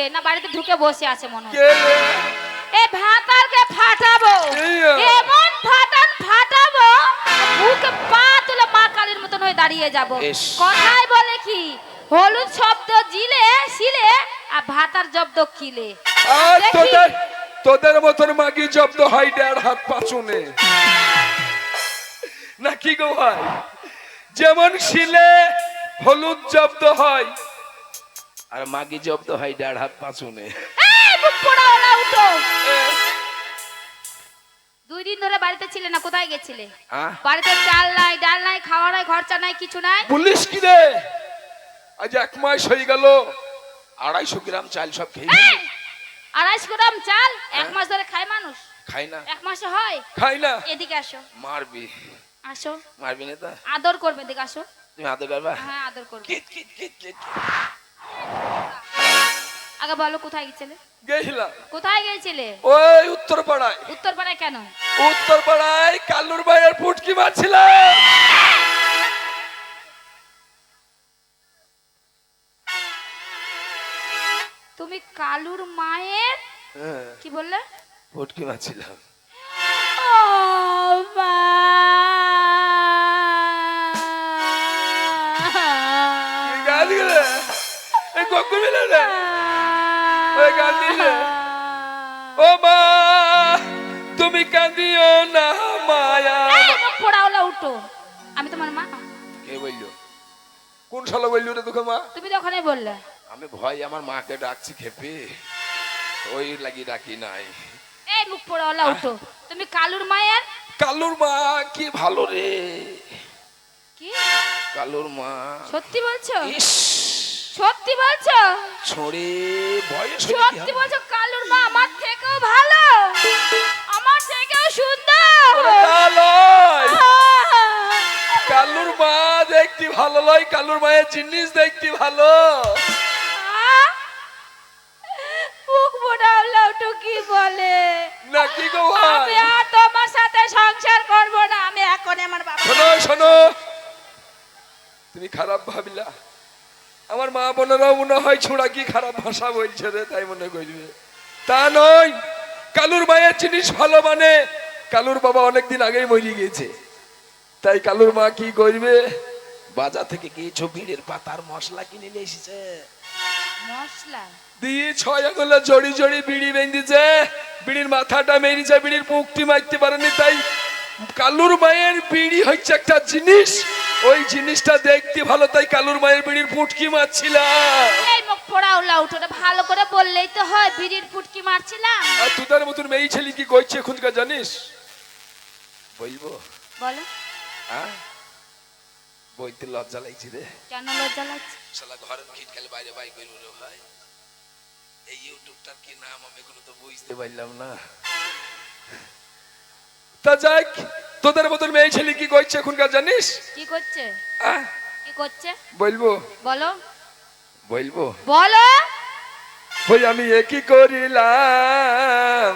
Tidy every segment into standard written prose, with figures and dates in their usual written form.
ঢুকে না বাড়িতে ঢুকে বসে আছে মনে হয়। কে রে? এ ভাতারকে ফাটাবো, এমন ফাটাবো বুকে পা তুলে মা কালীর মতন হয়ে দাঁড়িয়ে যাব। কথাই বলে কি হলুদ শব্দ জিলে শিলে আর ভাতার জব্দ কিলে। আর তোদের মতন মাগি জব্দ হয় 1.5 হাত পাচুনে নাকি গো ভাই? যেমন শিলে হলুদ জব্দ হয় আর মাগি জব্দ হয় 1.5 হাত পাচুনে। উঠো। 2 দিন ধরে বাড়িতে ছিলে না, কোথায় গেছিলে? বাড়িতে চাল নাই, ডাল নাই, খাওয়া নাই, খরচা নাই, কিছু নাই। পুলিশ কি রে? আজ 1 মাস হয়ে গেল 250 গ্রাম চাল সব খেয়ে। 250 গ্রাম চাল 1 মাস ধরে খায় মানুষ? খাই না। 1 মাসে হয়? খাই না। এদিকে আসো। মারবি? আসো। মারবি না তো? আদর করবে, এদিকে আসো। তুমি আদর করবা? হ্যাঁ আদর করব। Kit kit kit kit. আগে বলো কোথায় গেছিলে? গেছিলাম। কোথায় গেছিলে? ওই উত্তরপাড়ায়। উত্তরপাড়ায় কেন? উত্তরপাড়ায় কালুর ভাইয়ের পুটকি মারছিলাম। তুমি কালুর মায়ের কি বললে? পুটকি মারছিলাম। ও মা, গালি রে এই গকুল মিলে রে ওই গালি রে। ও মা তুমি কাঁদিও না মায়া। পোড়াওলা উঠো। আমি তোমার মা? কে বললো? কোন শালা বললো রে তোকে মা? তুমি তো ওখানে বললে। আমি ভয় আমার মাকে ডাকছি খেপে, ওই লাগি ডাকি নাই। এই মুখ পোড়াওলা উঠো। তুমি কালুর মায়ের? কালুর মা কি ভালো রে। কি কালুর মা? সত্যি বলছো? ইস সত্যি বলছো? ছড়ে বয়স সত্যি বলছো? কালুর মা আমার থেকেও ভালো, আমার থেকেও সুন্দর। কালুর মা দেখতে ভালো লয়, কালুর মায়ের জিনিস দেখতে ভালো। মুখ পোড়াওলা উঠো কি বলে নাকি গো? আমি আর তোমার সাথে সংসার করব না। আমি এখন আমার বাবা। শোনো শোনো, তুমি খারাপ ভাবিলা। আমার মা বোনেরাও মনে হয় ছোড়া কি খারাপ ভাষা বলছে রে, তাই মনে করবে। তা নয়, কালুর মায়ের জিনিস ভালো মানে কালুর বাবা অনেকদিন আগেই মরে গেছে, তাই কালুর মা কি করবে, বাজার থেকে কিছু বিড়ির পাতার মশলা কিনে নিয়ে এসেছে। মশলা দিয়ে 6 আঙুলে জড়ি জড়ি বিড়ি বেঁধেছে, বিড়ির মাথাটা মেরেছে, বিড়ির মুখটি মারতে পারেনি। তাই কালুর মায়ের বিড়ি হচ্ছে একটা জিনিস, ওই জিনিসটা দেখতে ভালো, তাই কালুর মায়ের বিড়ির পুটকি মারছিলাম। এই মুখ পোড়াওলা উঠো, ভালো করে বললেই তো হয়। বিড়ির পুটকি মারছিলাম। আর তোদের মতন মেয়ে ছেলে কি করছে এখনকার জানিস? বলবো? বলো। হ্যাঁ বইতে লজ্জা লাগছে রে। কেন লজ্জা লাগছে? শালা ঘরের খিটকালে বাইরে বাই কইলো রে ভাই। এই ইউটিউবটার কি নাম আমি এখনো তো বুঝতে পারলাম না। তা যাক, তোদের মতন মেয়ে ছেলে কি করছে এখনকার জানিস? কি করছে? কি করছে বলবো? বলো। বলবো? বলো। ওই আমি একই করিলাম।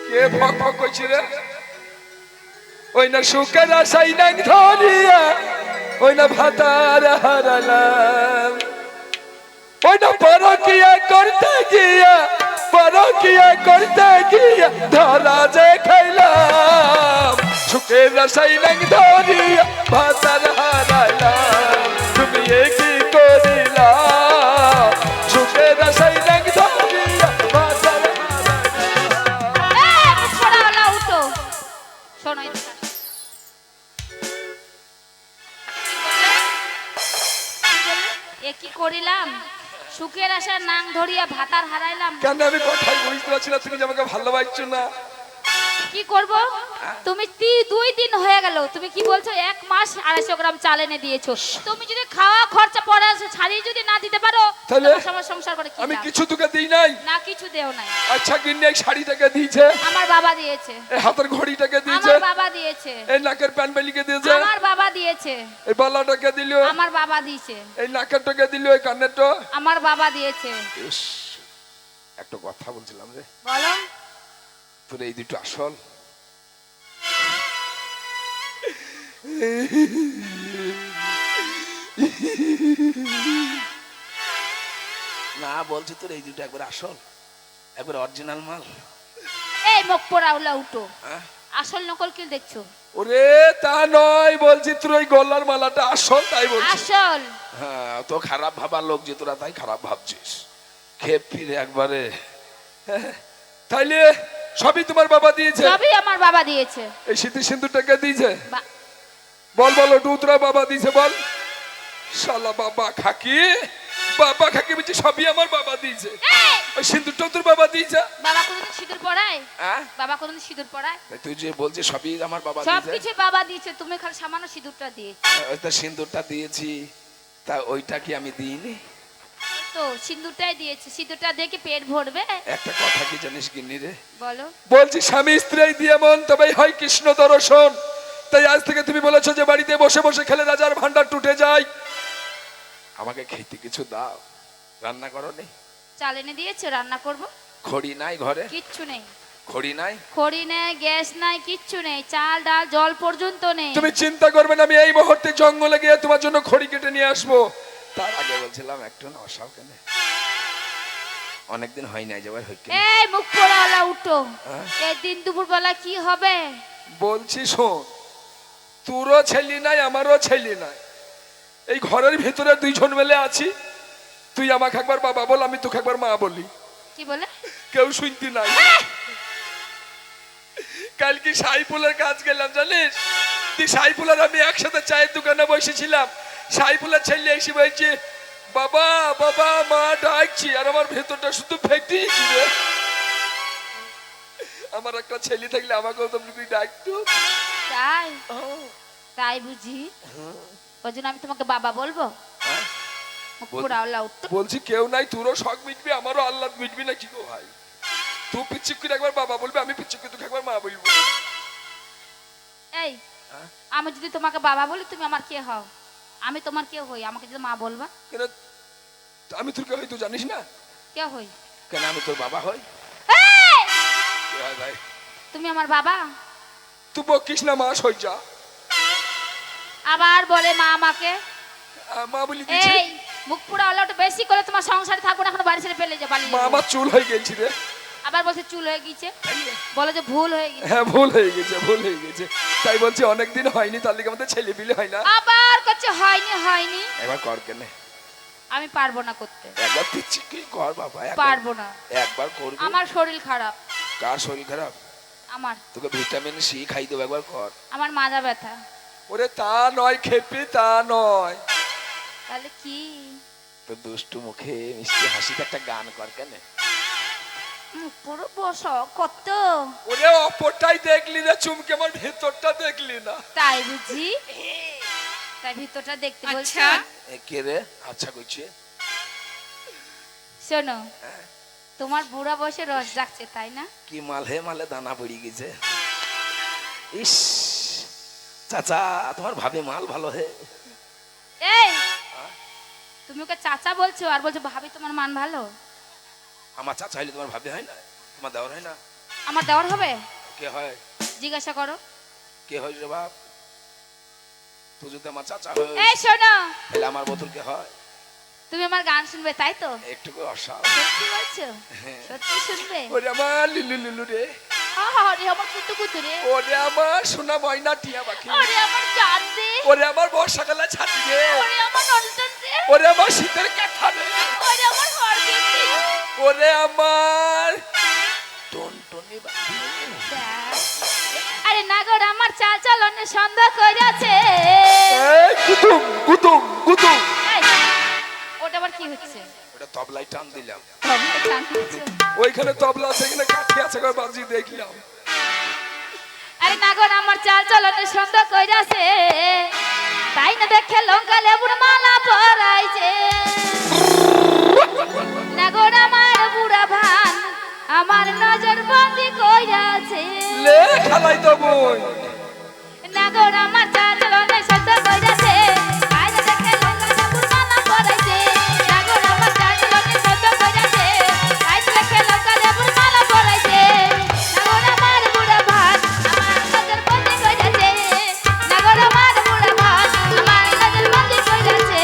কে ফক ফক করছি রে? ওই না সুখের আশাই নাই ধরিয়া, ওই না ভাতার হারালাম, ওই না পরকিয়া করতে গিয়া, পরকিয়া করতে গিয়া ধরা যে খাইলাম। সুখের আশাই নাই ধরিয়া ভাতার হারালাম, তুমি একই করিলা। সুখের আশাই নাই ধরিয়া ভাতার এই মুখ পোড়াওলা উঠো। শোনো এদিকে আসো। এ কি করিলাম? সুখের আশার নাং ধরিয়া ভাতার হারাইলাম। কেন আমি কথাই বুঝতে পারছি না, তুমি যে আমাকে ভালোবাসছো না। কি করব? তুমি 2 দিন হয়ে গেল, তুমি কি বলছো 1 মাস 250 গ্রাম চাল এনে দিয়েছো। তুমি যদি খাওয়া খরচা পড়া ছাড়িয়ে যদি না দিতে পারো তাহলে আমার সংসার করে কি? আমি কিছু তোকে দিই নাই। না কিছু দেও নাই। আচ্ছা কিনে এই শাড়িটাকে দিয়েছে আমার বাবা দিয়েছে। এই হাতের ঘড়িটাকে দিয়েছে আমার বাবা দিয়েছে। এই নাকের প্যানবেলিকে দিয়েছে আমার বাবা দিয়েছে। এই বালাটাকে দিল আমার বাবা দিয়েছে। এই নাকেরটাকে দিল, এই কানেরটা আমার বাবা দিয়েছে। ইস, একটা কথা বলছিলাম রে। বলো। তোর এই দুটো আসল? না বলছি তোর এই দুটো একবার আসল, একবার অরিজিনাল মাল। এই মুখ পোড়াওলা উঠো, হ্যাঁ? আসল নকল কি দেখছো? ওরে তা নয়, বলছি তোর ওই গলার মালাটা আসল, তাই বলছি। আসল। হ্যাঁ, তো খারাপ ভাবার লোক যে তোরা, তাই খারাপ ভাবছিস। খেপ ফিরে একবারে। তাইলে সবই তোমার বাবা দিয়েছে? সবই আমার বাবা দিয়েছে। এই স্মৃতি সিন্ধুটাকে দিয়েছে? বা- বল বল, ওটু তোরা বাবা দিয়েছে বল। শালা বাবা খাকি, বাবা খাকি বলছি সবই আমার বাবা দিয়েছে। এই! ওই সিন্ধুটাও তোর বাবা দিয়েছে? বাবা কোনদিন সিঁদুর পরায়? হ্যাঁ? বাবা কোনদিন সিঁদুর পরায়? তাই তুই যে বলছিস সবই আমার বাবা সব দিয়েছে। কিছু বাবা দিয়েছে, তুমি খালি সামান্য সিঁদুরটা দিয়েছো। ওইটা সিন্দুরটা দিয়েছি, তা ওইটা কি আমি দিইনি? তো সিঁদুরটাই দিয়েছে, সিঁদুরটা দিয়ে কি পেট ভরবে? একটা কথা কি জানিস গিন্নি রে? বলো। বলছি স্বামী স্ত্রী দিয়ে মন তবেই হয় কৃষ্ণ দর্শন। তাই আজ থেকে তুমি বলেছো যে বাড়িতে বসে বসে খেলে রাজার ভান্ডার টুটে যায়। আমাকে খেতে কিছু দাও, রান্না করো নি? চাল এনে দিয়েছো, রান্না করব? খড়ি নাই ঘরে? কিচ্ছু নেই। খড়ি নাই? খড়ি নেই, গ্যাস নাই, কিচ্ছু নেই, চাল ডাল জল পর্যন্ত নেই। তুমি চিন্তা করবে না, আমি এই মুহূর্তে জঙ্গলে গিয়ে তোমার জন্য খড়ি কেটে নিয়ে আসবো। তার আগে বলছিলাম একটু না অসাও কেন, অনেকদিন হয় নাই যাবার হই কেন? এই মুখ পোড়াওয়ালা উঠো, হ্যাঁ? এই দিন দুপুর বেলা কি হবে? বলছি শোন, তোরও ছেলে নাই আমারও ছেলে নাই, এই ঘরের ভিতরে দুইজন মিলে আছি। তুই আমাকে একবার বাবা বল, আমি তোকে একবার মা বলি। কি বলে? কেউ শুনতি নাই। কালকে সাইফুলের কাজ গেলাম জানিস, তুই সাইফুলের আমি একসাথে চায়ের দোকানে বসেছিলাম। সাইফুলের ছেলে এসে বলছে বাবা বাবা মা ডাকছি, আর আমার ভেতরটা শুধু ফেটে ছিল। আমার একটা ছেলে থাকলে আমাকেও তো ডাকতো। তাই? তাই বুঝি? ওই জন্য আমি তোমাকে বাবা বলবো? হ্যাঁ? মুখ পোড়াওয়ালা উঠো। বলছি কেউ নাই, তোরও শখ মিটবি আমারও আল্লাহ মিটবি না কি গো ভাই? তুই পিচ্ছুক করে একবার বাবা বলবি, আমি পিচ্ছুক করে তোকে একবার মা বলবো। এই, হ্যাঁ? আমি যদি তোমাকে বাবা বলি তুমি আমার কে হও? আমি তোমার কে হই? আমাকে যদি মা বলবা? কেন আমি তোর কে হই তুই জানিস না? কে হই? কেন আমি তোর বাবা হই? এই! কি হয় ভাই? তুমি আমার বাবা? তুই বকিস না, মা সই যা। আবার বলে মা আমাকে। মা বলি দিছি। এই মুখ পোড়াওয়ালা ওটা বেশি করে তোমার সংসারে থাকবো না, এখন বাড়ি ছেড়ে পেলে যাবো। মা আমার চুল হয়ে গেছি রে। আবার বলছে চুল হয়ে গেছে, বলে যে ভুল হয়ে গেছে। হ্যাঁ ভুল হয়ে গেছে, ভুল হয়ে গেছে। তাই বলছি অনেকদিন হয়নি, তার লিগে আমাদের ছেলে পিলে হয় না। আবার কাছে হয়নি হয়নি। একবার কর কেন? আমি পারবো না করতে, একবার পিচ্ছি কি কর বাবা, পারবো না। একবার করবি। আমার শরীর খারাপ। কার শরীর খারাপ? আমার তোকে ভিটামিন সি খাই দেবো, একবার কর। আমার মাজা ব্যথা। ওরে তা নয় খেপি, তা নয়। তাহলে কি? তো দুষ্টু মুখে মিষ্টি হাসিতে একটা গান কর কেন? মুখ পুরো বস কত। ওরে অপরটাই দেখলি না, চুমকে আমার ভেতরটা দেখলি না। তাই বুঝি? তাই ভিতরটা দেখতে বলছো? এ কে রে? আচ্ছা করছে। শোনো, তোমার বুড়া বয়সে রস জাগছে তাই না? কি মালে মালে দানা পড়ে গেছে। ইস চাচা, তোমার ভাবি মাল ভালো হে। এই তুমি ওকে চাচা বলছো আর বলছো ভাবি তোমার মান ভালো? আমার চাচা হইলে তোমার ভাবি হয় না? তোমার দেওয়ার হয় না? আমার দেওয়ার হবে? কে হয়? জিজ্ঞাসা করো। কে হয় রে বাপ? তুই যদি আমার চাচা হয় এই শোনো, তাহলে আমার বোতল কে হয়? তুমি আমার গান শুনবে তাই তো? একটু অসাল। সত্যি বলছো? সত্যি শুনবে? ওরে আমার লিলু লিলু রে, আরে আমার কুতু কুতু রে, ওরে আমার সোনা ময়না টিয়া পাখি, আরে আমার জান রে, ওরে আমার বর্ষাকালে ছাতি রে, আরে আমার নন্দন রে, ওরে আমার শীতের কাঁথা রে, আরে আমার হরগেট রে। ওরে আমার টনটনি বাবু। আরে নাগর আমার চাল চলনে সন্ধ্যা কইরাছে। এই কুতুম কুতুম কুতুম। এই, ওটা আবার কি হচ্ছে? ওটা তবলাই টান দিলাম। তবলা টান দিচ্ছ? ওইখানে তবলা আছে, এখানে কাঠি আছে, করে বাজি দেখলাম। আরে নাগর আমার চাল চলনে সন্ধ্যা কইরাছে, তাই না দেখে লঙ্কা লেবুর মালা পরাইছে। নাগর আমার বুড়া ভান আমার নজর বন্দি কইরাছে। লে খালাই তো বই। নাগর আমার চাল চলনে সন্ধ্যা কইরাছে, তাই না দেখে লঙ্কা লেবুর মালা পরাইছে। নাগর আমার চাল চলনে সন্ধ্যা কইরাছে, তাই না দেখে লঙ্কা লেবুর মালা পরাইছে। নাগর আমার বুড়া ভান আমার নজর বন্দি কইরাছে। নাগর আমার বুড়া ভান আমার নজর বন্দি কইরাছে।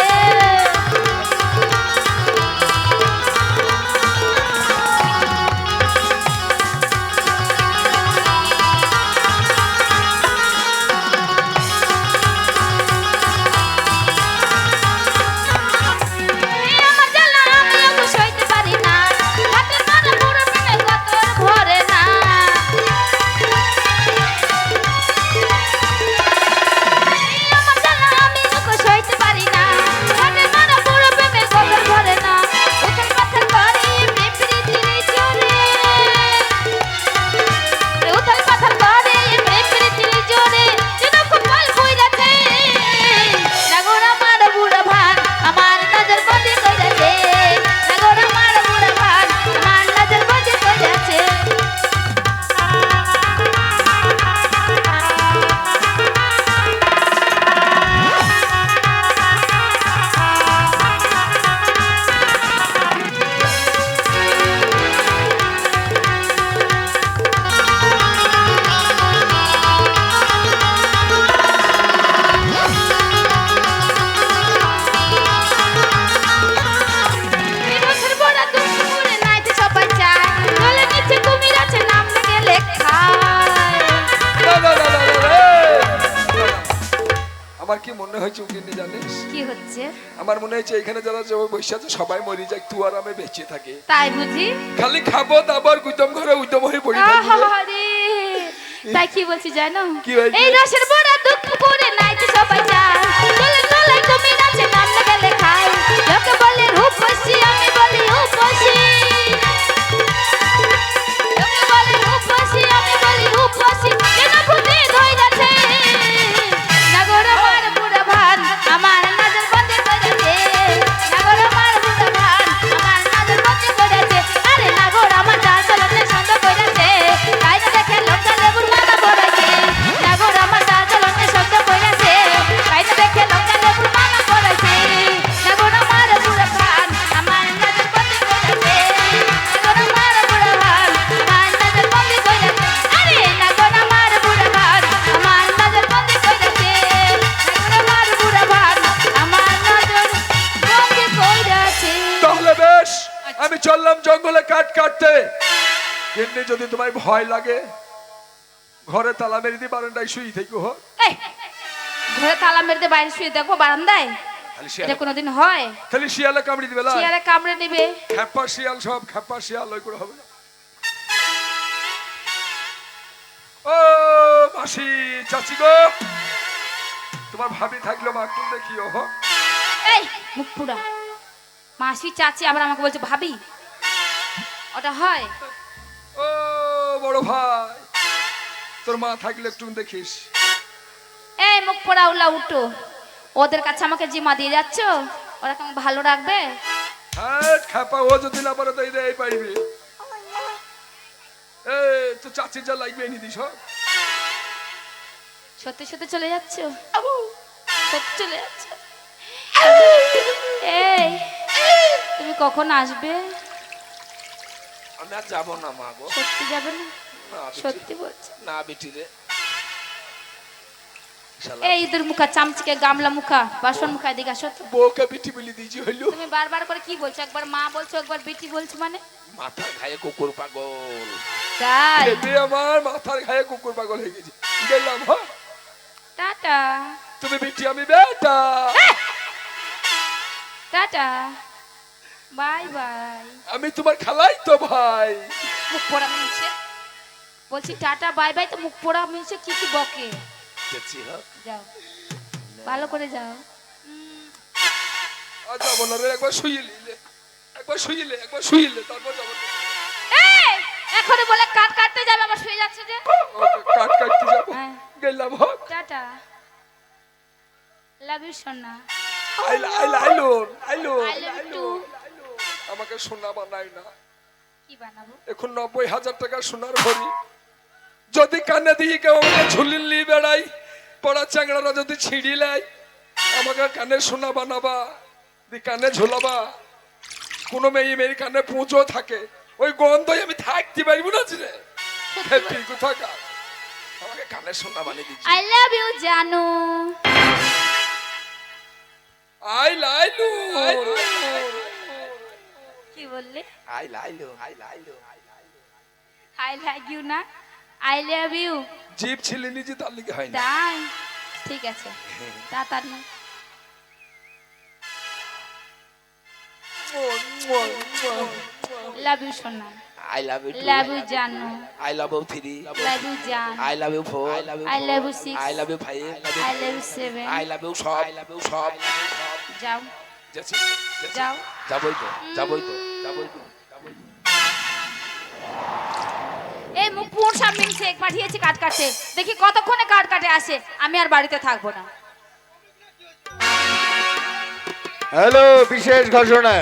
আমার কি মনে হয়েছে উকিনি জানিস? কি হচ্ছে? আমার মনে হচ্ছে এখানে যারা যে বসে আছে সবাই মরে যায়, তুই আর আমি বেঁচে থাকি। তাই বুঝি? খালি খাবো দাবার গুদম ঘরে উদম হয়ে পড়ে থাকি। আরে তাই কি বলছি জানো? কি বলছিস? এই রসের বড়া দুধ পুকুরে নাইতে সবাই যায়, চলে চলে তুমি নাচে নাম না গেলে খাই, লোকে বলে রূপসী আমি বলি উপসী, লোকে বলে রূপসী আমি বলি উপসী, কেন ভূতে ধইরাছে নাগর আমার বুড়া ভান আমার নজর বন্ধ করেছে, নাগর আমার বুড়া ভান আমার নজর বন্ধ করেছে, আরে নাগর আমার চাল চলনে সন্দেহ করেছে, তাই না দেখে লোকটা লেবুর মালা পড়েছে, নাগর আমার চাল চলনে সন্দেহ করেছে, তাই না দেখে লোকটা লেবুর মালা পড়েছে, নাগর আমার বুড়া ভান আমার নজর বন্ধ করেছে, নাগর আমার বুড়া ভান আমার নজর বন্ধ করেছে, আরে নাগর আমার বুড়া ভান আমার নজর বন্ধ করেছে, নাগর আমার বুড়া ভান আমার নজর বন্ধ করেছে। তাহলে বেশ, আমি চললাম জঙ্গলে কাঠ কাটতে। কিন্তু যদি তোমায় ভয় লাগে ঘরে তালা মেরে দিয়ে বারান্দায় শুয়ে থেকো। এই, ঘরে তালা মেরে দিয়ে বাইরে শুয়ে দেখো বারান্দায়? এটা কোনোদিন হয়? খালি শিয়ালে কামড়ি দিবে না? চেয়ারে কামড়ে নেবে। খেপা শিয়াল সব খেপা শিয়াল ওই করে হবে না। ও মাসি চাচি গো, তোমার ভাবি থাকলো মা একটু দেখিও। এই মুখ পুরা মাসি চাচি আবার আমাকে বলছে ভাবি, ওটা হয়? ও বড় ভাই, তোর মা থাকলে একটু দেখিস। এই মুখ পোড়া উল্লা উঠো, ওদের কাছে আমাকে জিমা দিয়ে যাচ্ছ, ওরা কেমন ভালো রাখবে? হ্যাঁ খেপা, ও যদি না পারে তো এই পাইবে। এই তো চাচি যা লাগবে এনে দিস। সত্যি সত্যি চলে যাচ্ছ? সত্যি চলে যাচ্ছ? এই তুমি কখন আসবে? আমি আর যাবো না মা গো। সত্যি যাবে না? না বেটি, সত্যি বলছো? না বেটি রে। শালা এই ইঁদুর মুখা চামচিকে গামলা মুখা বাসন মুখা এদিকে আসো তো। বউকে বিটি বলি দিয়েছি হইলো। তুমি বারবার করে কি বলছো? একবার মা বলছো একবার বেটি বলছো, মানে? মাথার ঘায়ে কুকুর পাগল। তাই? এতে আমার মাথার ঘায়ে কুকুর পাগল হয়ে গেছে। গেলাম। হ্যাঁ টাটা। তুমি বিটি আমি বেটা। Tata bye bye. আমি তোমার খালাই তো ভাই। মুখ পোড়া মিলছে, বলছি টাটা বাই বাই তো মুখ পোড়া মিলছে, কি কি বকে? দেখছি হোক। যাও ভালো করে যাও। আর যাবো না রে, একবার শুইলে একবার শুইলে একবার শুইলে তারপর যাবো। এই এখনই বলে কাট কাটতে যাবে, আবার শুয়ে যাচ্ছে যে। কাট কাটতে যাবো। হ্যাঁ। গেলাম। হোক টাটা লাভ ইউ সোনা। আইলোন I love you too. আমাকে সোনা বানাই না। কি বানাবো? এখন 90,000 টাকা সোনার ভরি যদি কানে দিয়ে কেউ আমাকে ঝুলিয়ে বেড়াই, পড়া চ্যাংড়ারা যদি ছিঁড়ি লাই, আমাকে কানে সোনা বানাবা, দি কানে ঝোলাবা। কোনো মেয়ে কানে পুঁজো থাকে, ওই গন্ধই আমি থাকতে পারবো না রে। হ্যাপি কোথাকার, আমাকে কানে সোনা বানিয়ে দিচ্ছি। I love you জানু। আই লাইলু। কি বললে? আই লাইলো, আই লাইলো, আই লাইলো। I like you না, I love you। জিভ ছিলে নিজে তার লিগে হয় না। তাই ঠিক আছে, তাড়াতাড়ি। লাভ ইউ সোনা। I love you too. Love you জানু। I love you 3. Love you জান। I love you 4. I love you 6। I love you 5. I love you 7। I love you সব। I love you সব। যাও যাচ্ছি, যাও। যাবই তো, যাবই তো, যাবই তো, যাবই তো। এই মুখ পুর সামনে চেক পাঠিয়েছি কাট কাটে, দেখি কতক্ষণে কাট কাটে আসে। আমি আর বাড়িতে থাকবো না। হ্যালো, বিশেষ ঘোষণা।